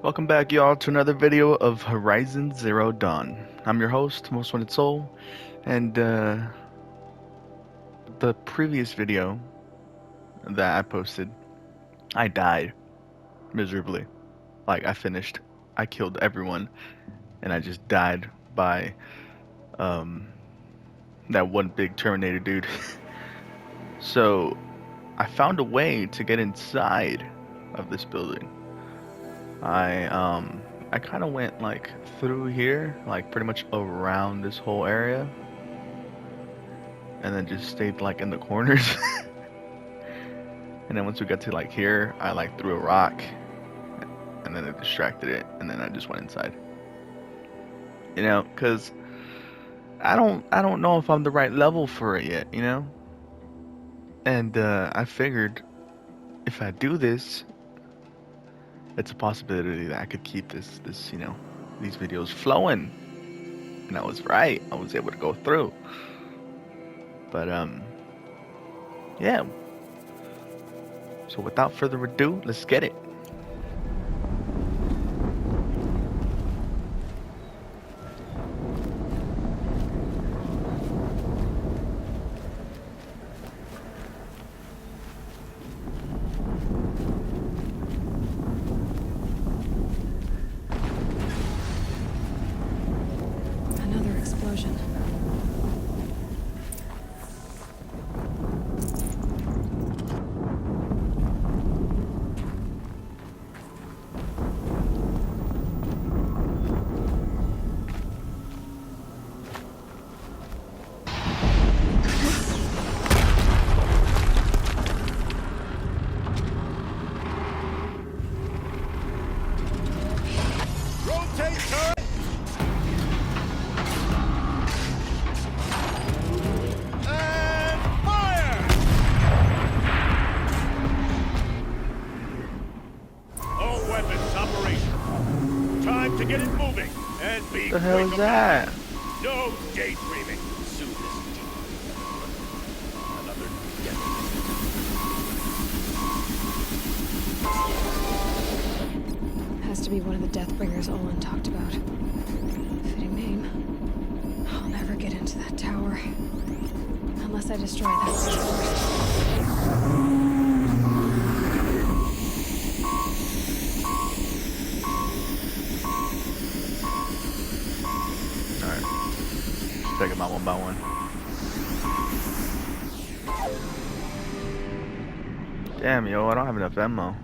Welcome back, y'all, to another video of Horizon Zero Dawn. I'm your host, MostWantedSoul, and the previous video that I posted, I died miserably. Like, I killed everyone, and I just died by that one big Terminator dude. So, I found a way to get inside of this building. I kind of went like through here, like pretty much around this whole area, and then just stayed like in the corners. And then once we got to like here, I like threw a rock, and then it distracted it, and then I just went inside. You know, cause I don't know if I'm the right level for it yet, you know. And I figured if I do this, it's a possibility that I could keep this these videos flowing. And I was right. I was able to go through. But yeah. So without further ado, let's get it. Another explosion. Rotate turret! And fire! All weapons operational. Time to get it moving and be What the hell quick is about that? it. No daydreaming. Soon this demon. Another Has to be one of the Deathbringers Olin talked about. Fitting name. I'll never get into that tower. Unless I destroy that bridge first. Alright. Take them out one by one. Damn, yo, I don't have enough ammo.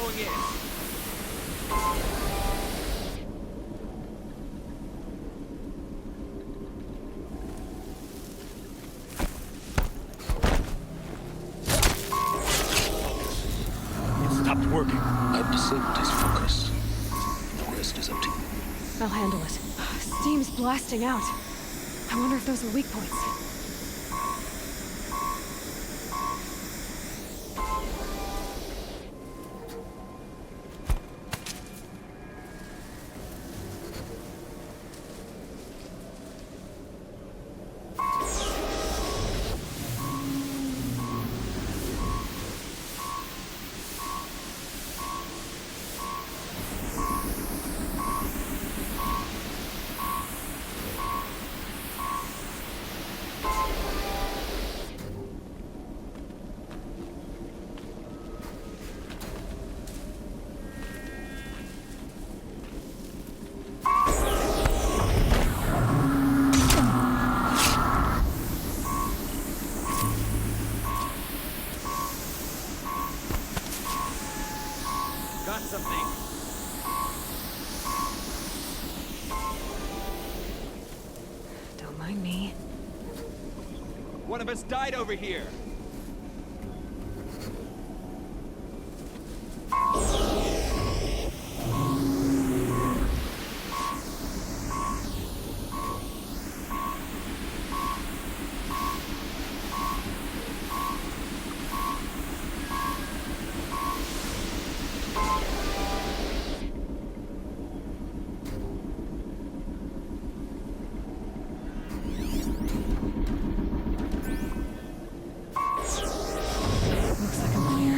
going in. It stopped working. I've disabled his focus. The rest is up to you. I'll handle it. Steam's blasting out. I wonder if those are weak points. Got something. Don't mind me. One of us died over here. Looks like I'm clear.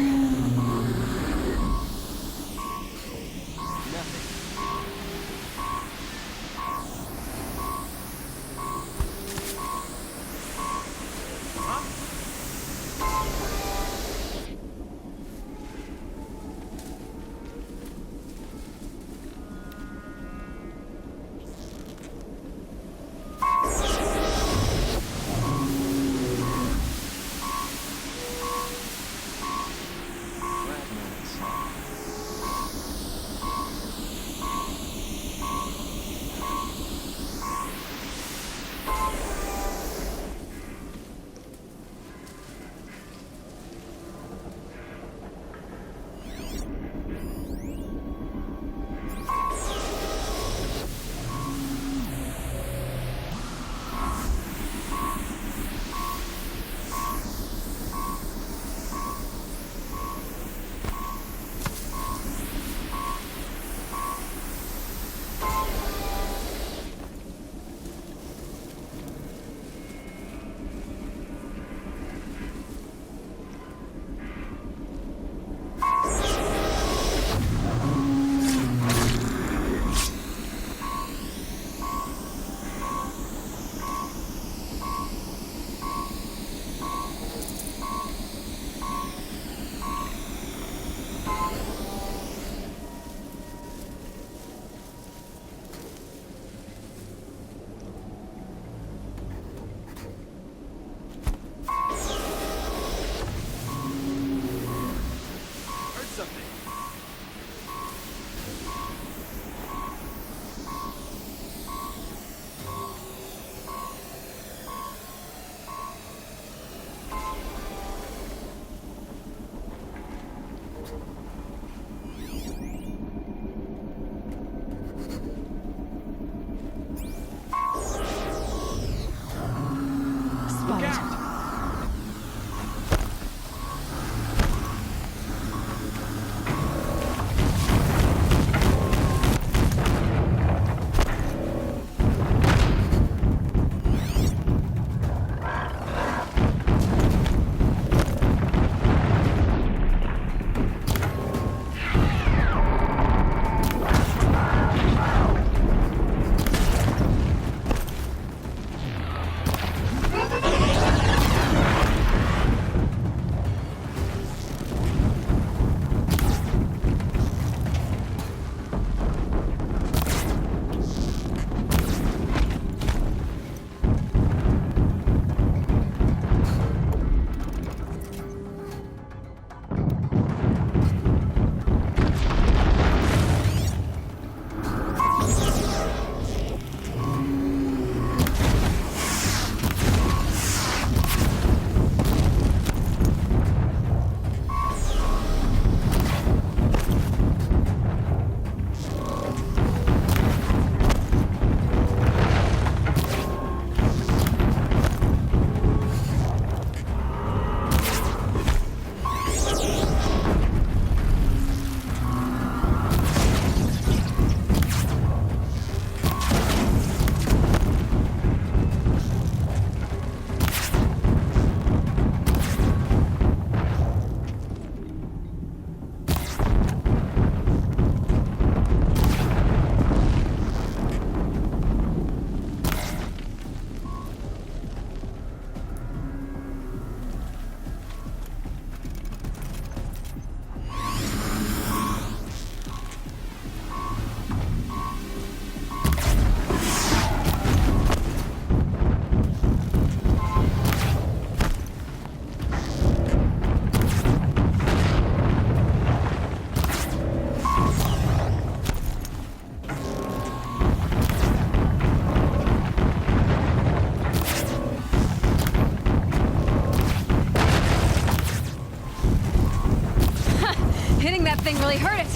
Hitting that thing really hurt it!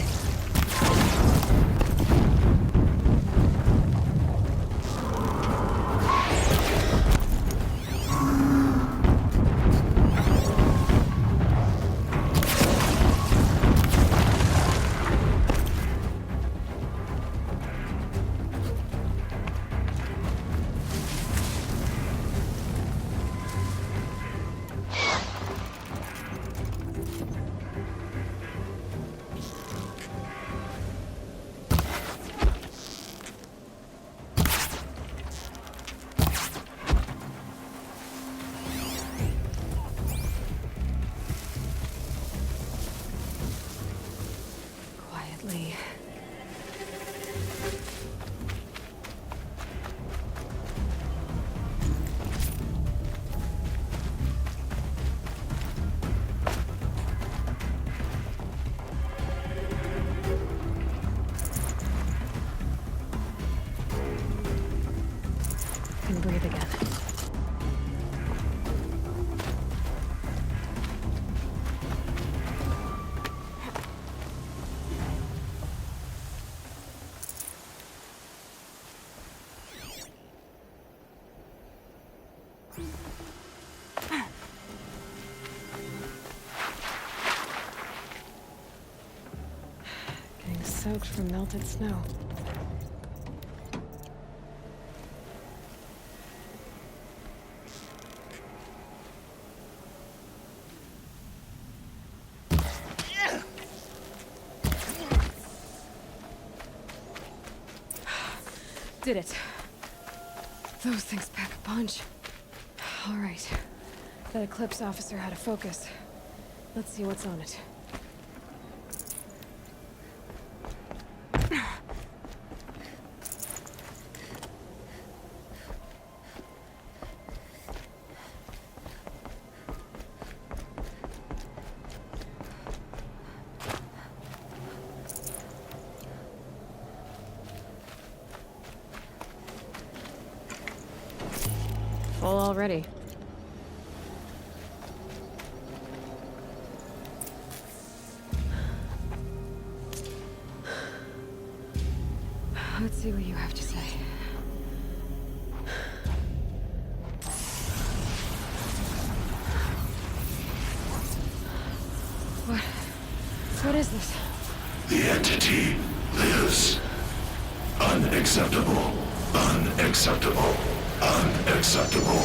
Quietly. Can breathe again. Getting soaked from melted snow. Did it. Those things pack a punch. All right. That Eclipse officer had a focus. Let's see what's on it. Full already. Let's see what you have to say. What is this? The entity lives. Unacceptable. Unacceptable. Unacceptable.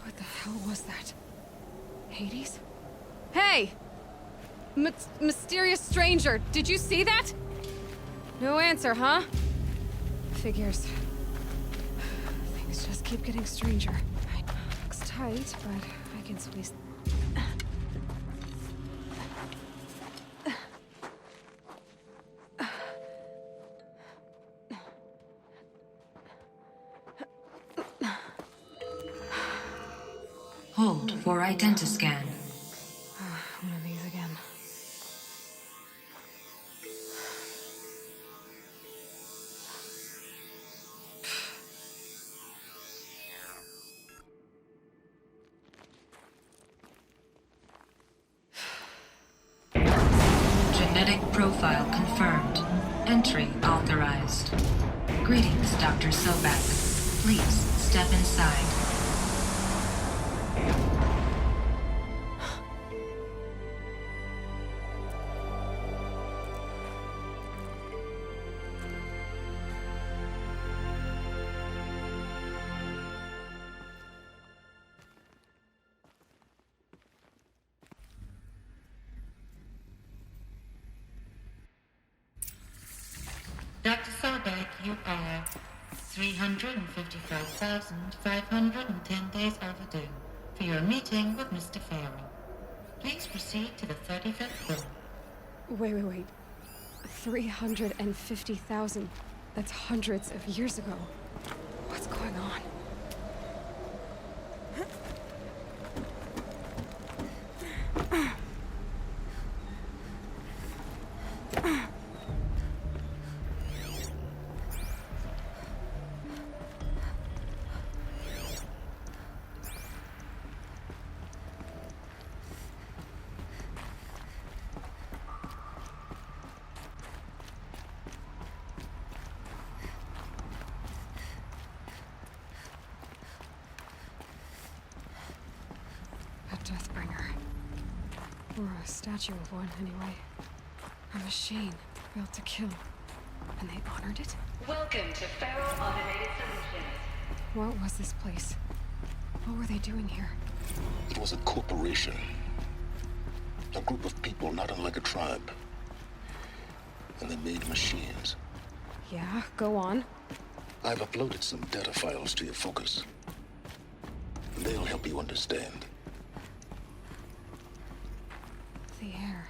What the hell was that? Hades? Hey! Mysterious stranger, did you see that? No answer, huh? Figures. Things just keep getting stranger. Looks tight, but I can squeeze. Hold for identiscan. One of these again. Genetic profile confirmed. Entry authorized. Greetings, Dr. Sobek. Please step inside. Dr. Sobek, you are 355,510 days overdue for your meeting with Mr. Farrell. Please proceed to the 35th floor. Wait. 350,000. That's hundreds of years ago. What's going on? Or a statue of one, anyway. A machine built to kill. And they honored it? Welcome to Feral Automated Solutions. What was this place? What were they doing here? It was a corporation. A group of people not unlike a tribe. And they made machines. Yeah, go on. I've uploaded some data files to your focus. They'll help you understand. The air.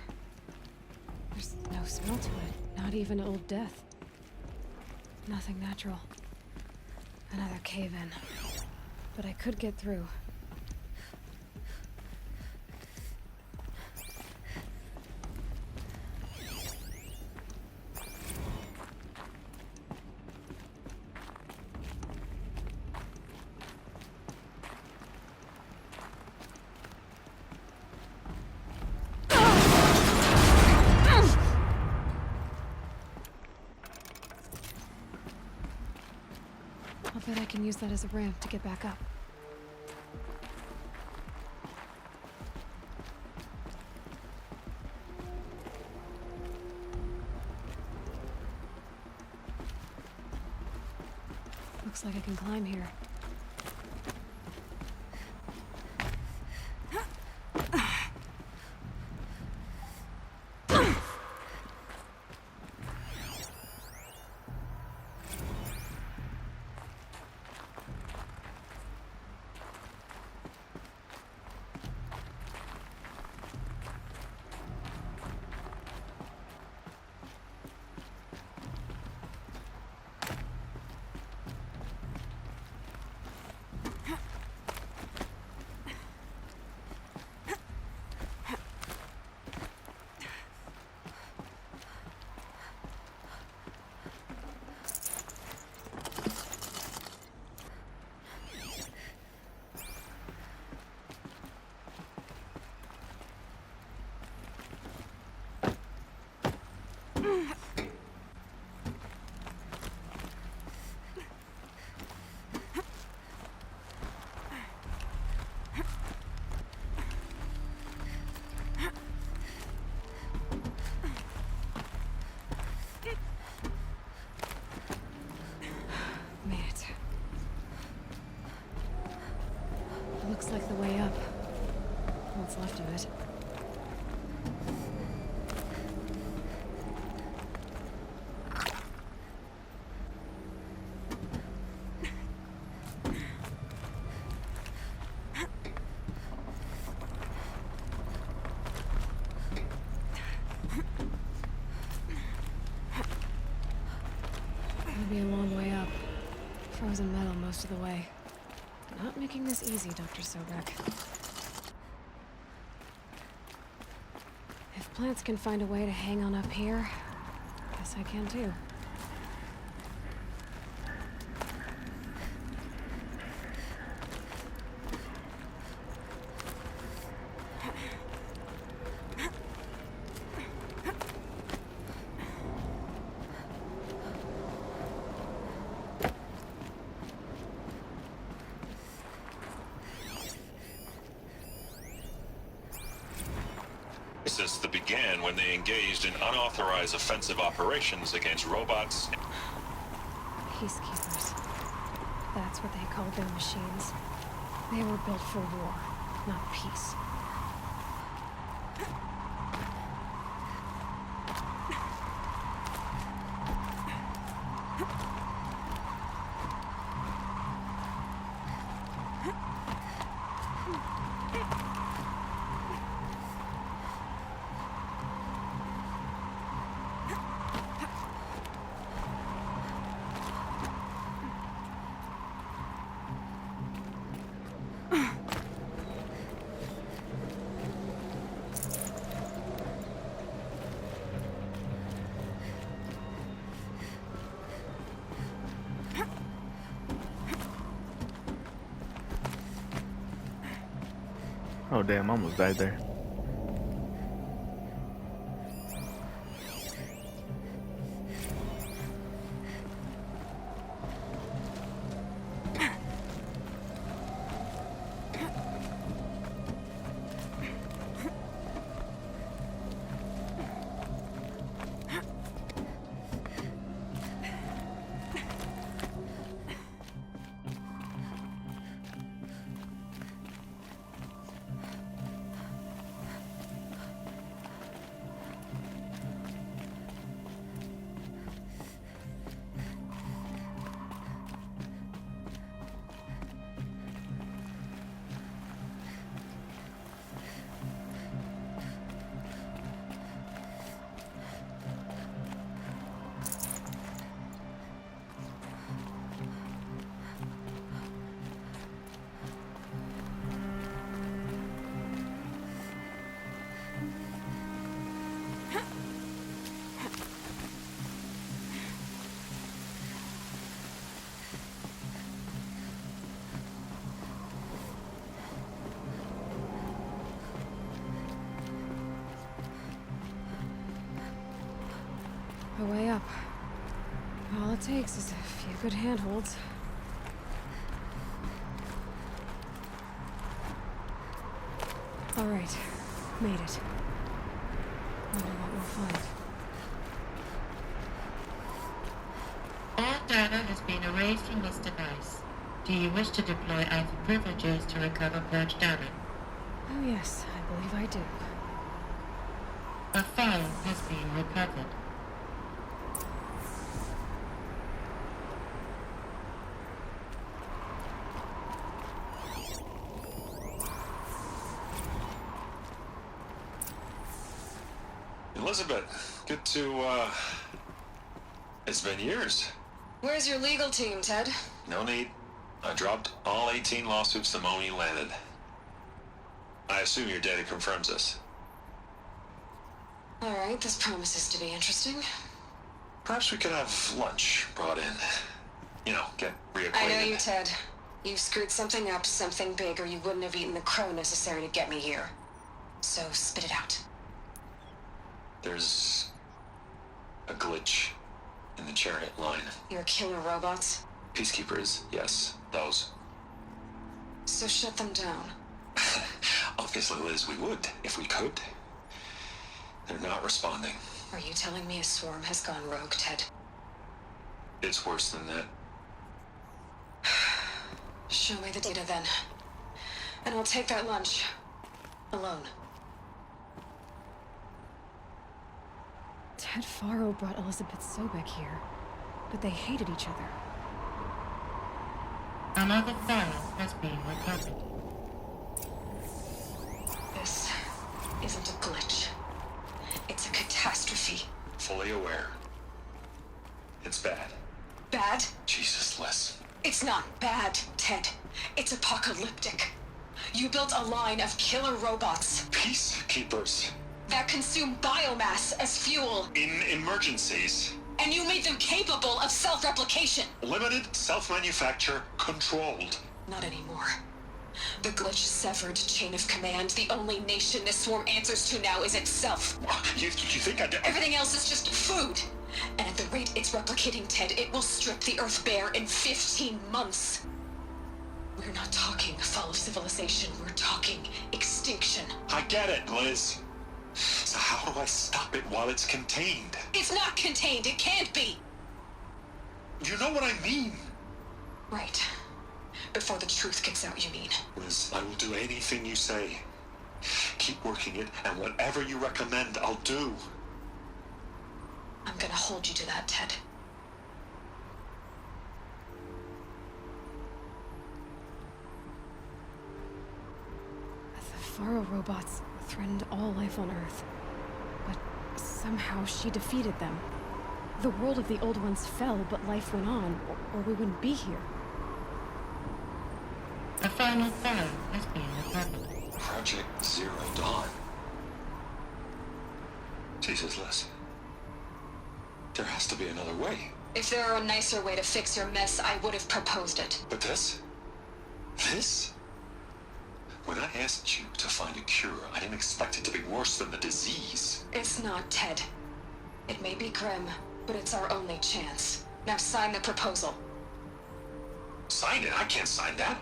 There's no smell to it. Not even Old Death. Nothing natural. Another cave-in. But I could get through. I'll bet I can use that as a ramp to get back up. Looks like I can climb here. Looks like the way up. What's left of it. It'll be a long way up. Frozen metal most of the way. Not making this easy, Dr. Sobek. If plants can find a way to hang on up here, guess I can too. That began when they engaged in unauthorized offensive operations against robots. Peacekeepers. That's what they called their machines. They were built for war, not peace. Oh damn, I almost died there. a way up. All it takes is a few good handholds. All right, made it. Wonder what we'll find. All data has been erased from this device. Do you wish to deploy Alpha privileges to recover purged data? Oh yes, I believe I do. A file has been recovered. Elizabeth, good to, it's been years. Where's your legal team, Ted? No need. I dropped all 18 lawsuits the moment you landed. I assume your data confirms this. All right, this promises to be interesting. Perhaps we could have lunch brought in. You know, get reacquainted. I know you, Ted. You screwed something up, something big, or you wouldn't have eaten the crow necessary to get me here. So spit it out. There's a glitch in the chariot line. Your killer robots? Peacekeepers, yes, those. So shut them down. Obviously, Liz, we would, if we could. They're not responding. Are you telling me a swarm has gone rogue, Ted? It's worse than that. Show me the data then. And I'll take that lunch. Alone. Ted Faro brought Elizabeth Sobek here, but they hated each other. Another file has been recovered. This isn't a glitch. It's a catastrophe. Fully aware. It's bad. Bad? Jesus, Liz. It's not bad, Ted. It's apocalyptic. You built a line of killer robots Peacekeepers. that consume biomass as fuel, In emergencies. and you made them capable of self-replication. Limited, self-manufacture, controlled. Not anymore. The glitch severed chain of command. The only nation this swarm answers to now is itself. You think I'd... Everything else is just food. And at the rate it's replicating, Ted, it will strip the Earth bare in 15 months. We're not talking fall of civilization. We're talking extinction. I get it, Liz. So how do I stop it while it's contained? It's not contained. It can't be. You know what I mean. Right. Before the truth gets out, you mean? Liz, I will do anything you say. Keep working it, and whatever you recommend, I'll do. I'm gonna hold you to that, Ted. The Faro robots threatened all life on Earth. But somehow she defeated them. The world of the old ones fell, but life went on, or we wouldn't be here. The final file has been recovered. Project Zero Dawn. Jesus, Liz. There has to be another way. If there were a nicer way to fix your mess, I would have proposed it. But this? This? When I asked you to find a cure, I didn't expect it to be worse than the disease. It's not, Ted. It may be grim, but it's our only chance. Now sign the proposal. Sign it? I can't sign that.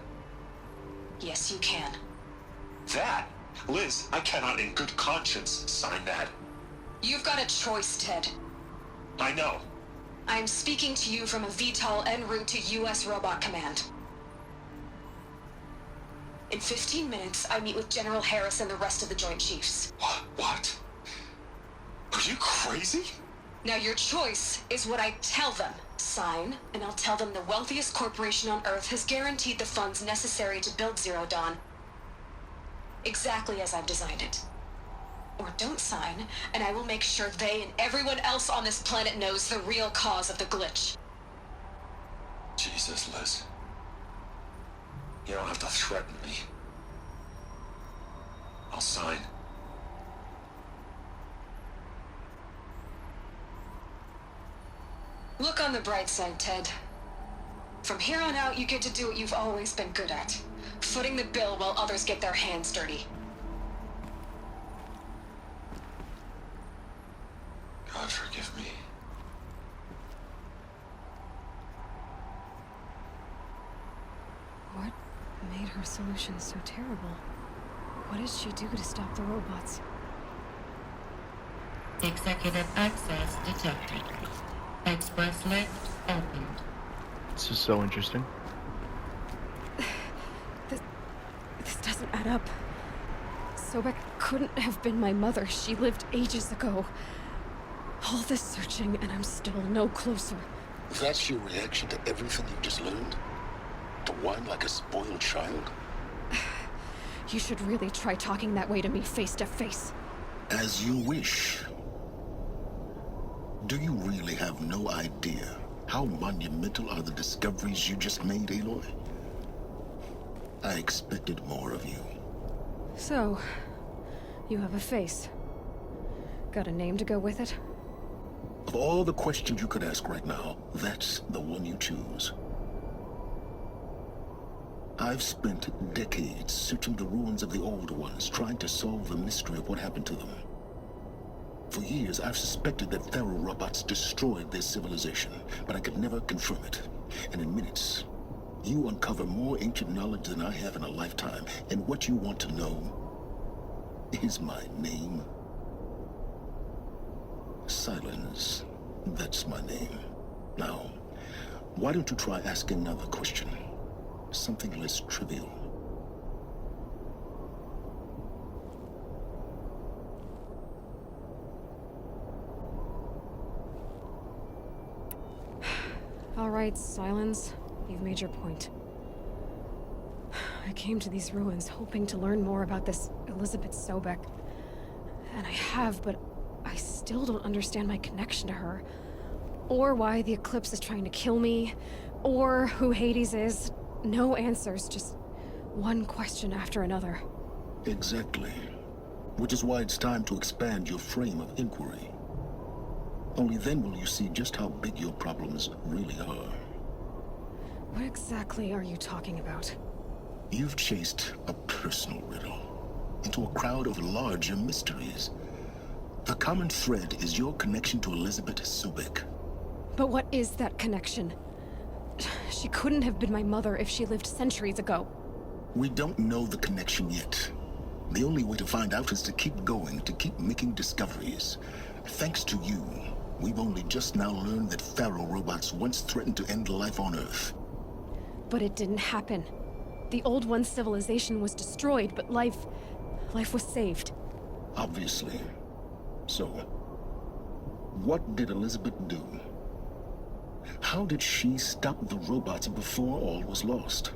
Yes, you can. That? Liz, I cannot in good conscience sign that. You've got a choice, Ted. I know. I'm speaking to you from a VTOL en route to U.S. Robot Command. In 15 minutes, I meet with General Harris and the rest of the Joint Chiefs. What? Are you crazy? Now your choice is what I tell them. Sign, and I'll tell them the wealthiest corporation on Earth has guaranteed the funds necessary to build Zero Dawn. Exactly as I've designed it. Or don't sign, and I will make sure they and everyone else on this planet knows the real cause of the glitch. Jesus, Liz. You don't have to threaten me. I'll sign. Look on the bright side, Ted. From here on out, you get to do what you've always been good at. Footing the bill while others get their hands dirty. God forgive me. her solution so terrible? What did she do to stop the robots? Executive access detected. Express lift opened. This is so interesting. This doesn't add up. Sobek couldn't have been my mother. She lived ages ago. All this searching, and I'm still no closer. That's your reaction to everything you've just learned? To whine like a spoiled child? You should really try talking that way to me face to face. As you wish. Do you really have no idea how monumental are the discoveries you just made, Aloy? I expected more of you. So, you have a face. Got a name to go with it? Of all the questions you could ask right now, that's the one you choose. I've spent decades searching the ruins of the old ones, trying to solve the mystery of what happened to them. For years, I've suspected that Faro robots destroyed their civilization, but I could never confirm it. And in minutes, you uncover more ancient knowledge than I have in a lifetime. And what you want to know is my name. Silence. That's my name. Now, why don't you try asking another question? Something less trivial. All right, Silence. You've made your point. I came to these ruins hoping to learn more about this Elizabeth Sobek. And I have, but I still don't understand my connection to her. Or why the Eclipse is trying to kill me. Or who Hades is. No answers, just one question after another. Exactly. Which is why it's time to expand your frame of inquiry. Only then will you see just how big your problems really are. What exactly are you talking about? You've chased a personal riddle into a crowd of larger mysteries. The common thread is your connection to Elizabeth Sobek. But what is that connection? She couldn't have been my mother if she lived centuries ago. We don't know the connection yet. The only way to find out is to keep going, to keep making discoveries. Thanks to you, we've only just now learned that Faro robots once threatened to end life on Earth. But it didn't happen. The Old One's civilization was destroyed, but life was saved. Obviously. So, what did Elizabeth do? How did she stop the robots before all was lost?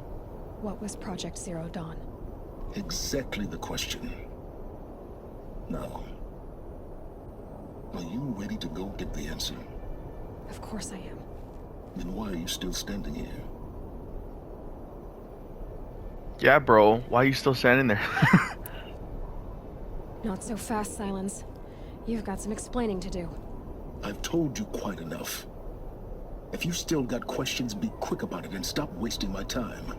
What was Project Zero Dawn? Exactly the question. Now, are you ready to go get the answer? Of course I am. Then why are you still standing here? Yeah, bro. Why are you still standing there? Not so fast, Silence. You've got some explaining to do. I've told you quite enough. If you still got questions, be quick about it and stop wasting my time.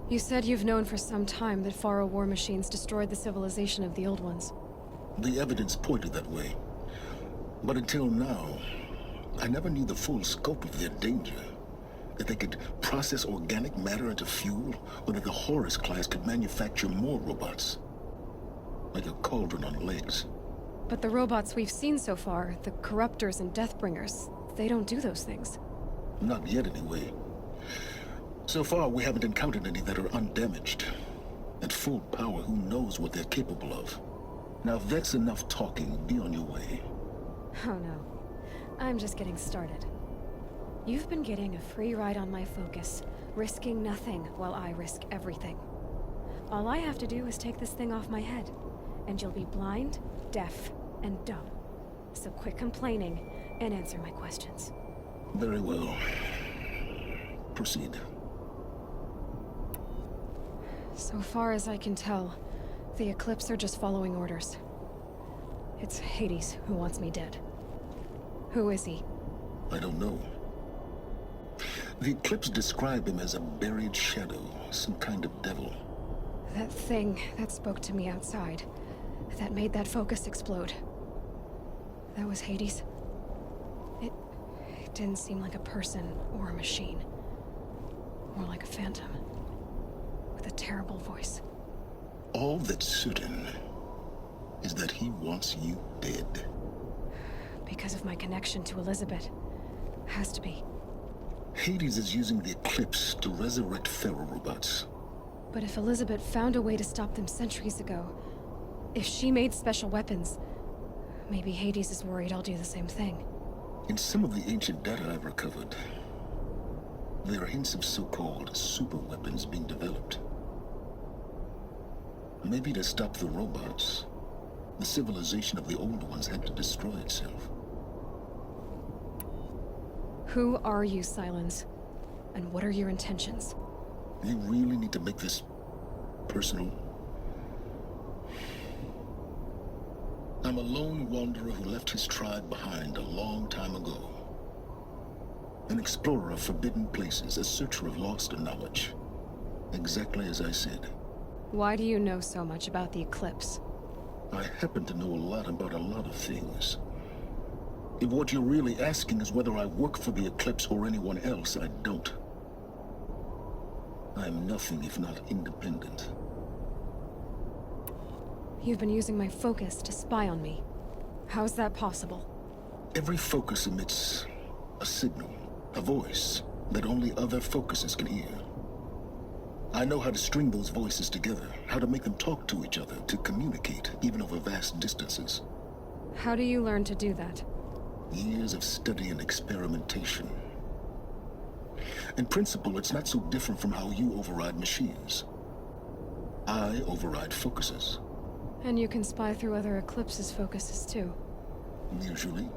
You said you've known for some time that Faro war machines destroyed the civilization of the Old Ones. The evidence pointed that way. But until now, I never knew the full scope of their danger. That they could process organic matter into fuel, or that the Horus class could manufacture more robots. Like a cauldron on legs. But the robots we've seen so far, the Corruptors and Deathbringers, they don't do those things. Not yet, anyway. So far, we haven't encountered any that are undamaged. At full power, who knows what they're capable of? Now, if that's enough talking, be on your way. Oh no. I'm just getting started. You've been getting a free ride on my focus, risking nothing while I risk everything. All I have to do is take this thing off my head, and you'll be blind, deaf, and dumb. So quit complaining and answer my questions. Very well. Proceed. So far as I can tell, the Eclipse are just following orders. It's Hades who wants me dead. Who is he? I don't know. The Eclipse described him as a buried shadow, some kind of devil. That thing that spoke to me outside, that made that focus explode. That was Hades. It didn't seem like a person or a machine. More like a phantom. With a terrible voice. All that's certain is that he wants you dead. Because of my connection to Elizabeth. Has to be. Hades is using the Eclipse to resurrect feral robots. But if Elizabeth found a way to stop them centuries ago, if she made special weapons, maybe Hades is worried I'll do the same thing. In some of the ancient data I've recovered, there are hints of so-called super weapons being developed. Maybe to stop the robots, the civilization of the old ones had to destroy itself. Who are you, Silence? And what are your intentions? You really need to make this personal? I'm a lone wanderer who left his tribe behind a long time ago. An explorer of forbidden places, a searcher of lost knowledge. Exactly as I said. Why do you know so much about the Eclipse? I happen to know a lot about a lot of things. If what you're really asking is whether I work for the Eclipse or anyone else, I don't. I'm nothing if not independent. You've been using my focus to spy on me. How is that possible? Every focus emits a signal, a voice, that only other focuses can hear. I know how to string those voices together, how to make them talk to each other, to communicate, even over vast distances. How do you learn to do that? Years of study and experimentation. In principle, it's not so different from how you override machines. I override focuses. And you can spy through other Eclipse's focuses too. Usually.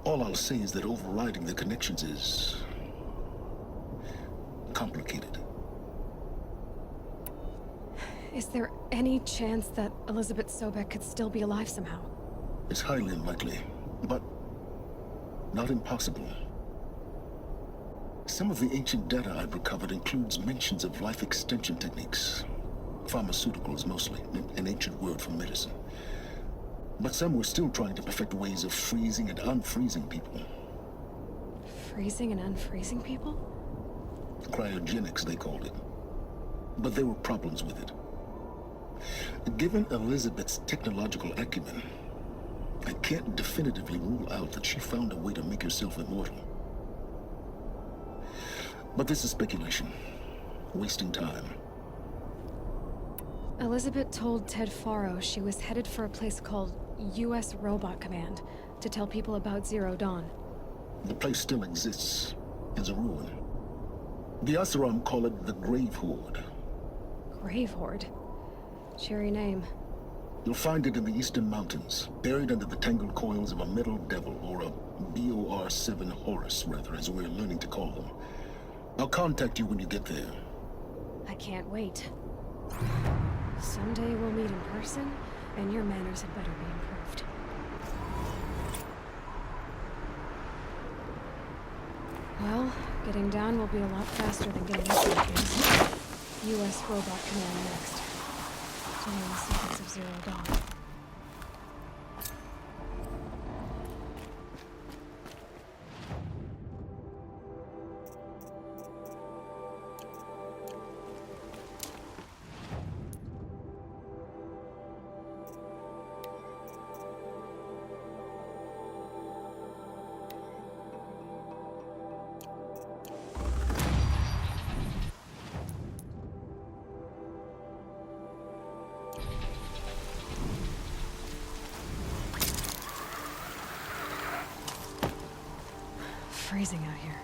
All I'll say is that overriding the connections is complicated. Is there any chance that Elizabeth Sobek could still be alive somehow? It's highly unlikely, but not impossible. Some of the ancient data I've recovered includes mentions of life extension techniques. Pharmaceuticals mostly, an ancient word for medicine. But some were still trying to perfect ways of freezing and unfreezing people. Freezing and unfreezing people? Cryogenics, they called it. But there were problems with it. Given Elizabeth's technological acumen, I can't definitively rule out that she found a way to make herself immortal. But this is speculation. Wasting time. Elizabeth told Ted Faro she was headed for a place called U.S. Robot Command to tell people about Zero Dawn. The place still exists as a ruin. The Asaram call it the Grave Horde. Grave Horde? Cheery name. You'll find it in the Eastern Mountains, buried under the tangled coils of a metal devil, or a BOR-7 Horus, rather, as we're learning to call them. I'll contact you when you get there. I can't wait. Someday we'll meet in person, and your manners had better be improved. Well, getting down will be a lot faster than getting up there, kids. U.S. Robot Command next. Genuine secrets of Zero Dawn. Freezing out here.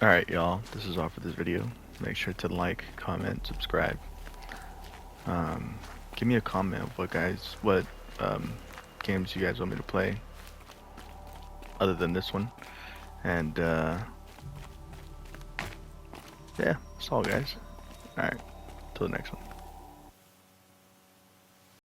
Alright, y'all. This is all for this video. Make sure to like, comment, subscribe. Give me a comment what games you guys want me to play other than this one. And yeah, that's all, guys. Alright, till the next one.